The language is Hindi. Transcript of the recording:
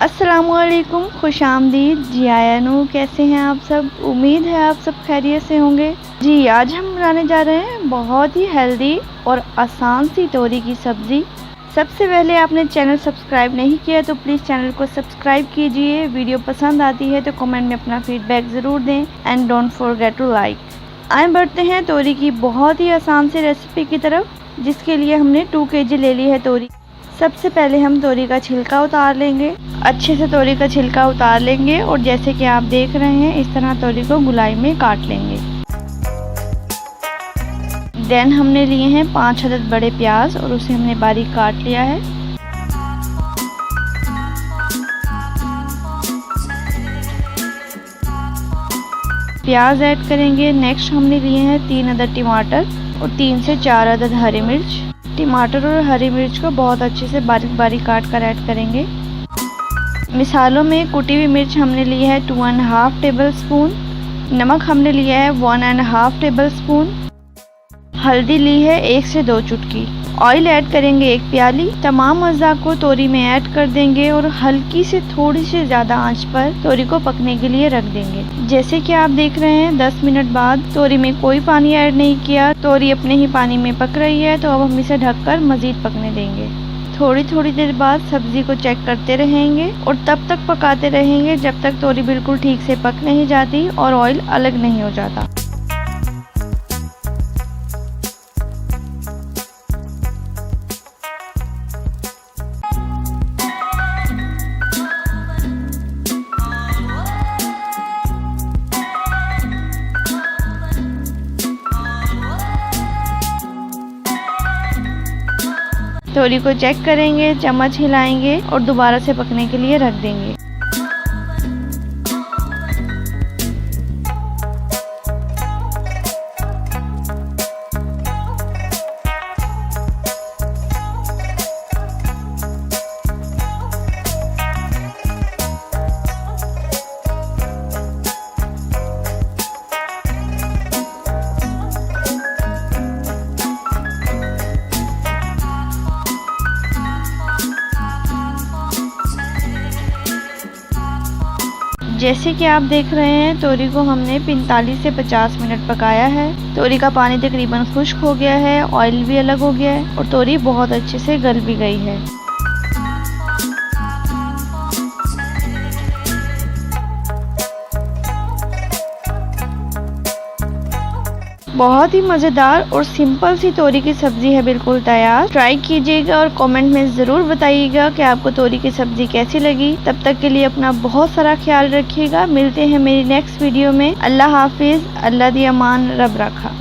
अस्सलामुअलैकुम, खुश आमदीद जी आयानू। कैसे हैं आप सब? उम्मीद है आप सब खैरियत से होंगे। जी आज हम बनाने जा रहे हैं बहुत ही हेल्दी और आसान सी तोरी की सब्ज़ी। सबसे पहले आपने चैनल सब्सक्राइब नहीं किया तो प्लीज़ चैनल को सब्सक्राइब कीजिए। वीडियो पसंद आती है तो कमेंट में अपना फीडबैक ज़रूर दें and don't forget to like. आए बढ़ते हैं तोरी की बहुत ही आसान सी रेसिपी की तरफ, जिसके लिए हमने 2 kg ले ली है तोरी। सबसे पहले हम तोरी का छिलका उतार लेंगे। अच्छे से तोरी का छिलका उतार लेंगे और जैसे कि आप देख रहे हैं इस तरह तोरी को गुलाई में काट लेंगे। देन हमने लिए हैं 5 अदद बड़े प्याज और उसे हमने बारीक काट लिया है। प्याज ऐड करेंगे। नेक्स्ट हमने लिए हैं 3 अदद टमाटर और 3 से 4 अदद हरी मिर्च। टमाटर और हरी मिर्च को बहुत अच्छे से बारीक बारीक काट कर ऐड करेंगे। मिसालों में कुटी हुई मिर्च हमने ली है 2.5 टेबल स्पून। नमक हमने लिया है 1.5 टेबल स्पून। हल्दी ली है 1 से 2 चुटकी। ऑयल ऐड करेंगे 1 प्याली। तमाम अज़्ज़ा को तोरी में ऐड कर देंगे और हल्की से थोड़ी सी ज़्यादा आंच पर तोरी को पकने के लिए रख देंगे। जैसे कि आप देख रहे हैं 10 मिनट बाद तोरी में कोई पानी ऐड नहीं किया, तोरी अपने ही पानी में पक रही है। तो अब हम इसे ढककर मज़ीद पकने देंगे। थोड़ी थोड़ी देर बाद सब्ज़ी को चेक करते रहेंगे और तब तक पकाते रहेंगे जब तक तोरी बिल्कुल ठीक से पक नहीं जाती और ऑयल अलग नहीं हो जाता। तोरी को चेक करेंगे, चम्मच हिलाएंगे और दोबारा से पकने के लिए रख देंगे। जैसे कि आप देख रहे हैं तोरी को हमने 45 से 50 मिनट पकाया है। तोरी का पानी तकरीबन खुश्क हो गया है, ऑयल भी अलग हो गया है और तोरी बहुत अच्छे से गल भी गई है। बहुत ही मज़ेदार और सिंपल सी तोरी की सब्ज़ी है बिल्कुल तैयार। ट्राई कीजिएगा और कमेंट में ज़रूर बताइएगा कि आपको तोरी की सब्ज़ी कैसी लगी। तब तक के लिए अपना बहुत सारा ख्याल रखिएगा। मिलते हैं मेरी नेक्स्ट वीडियो में। अल्लाह हाफिज़। अल्लाह दी अमान, रब रखा।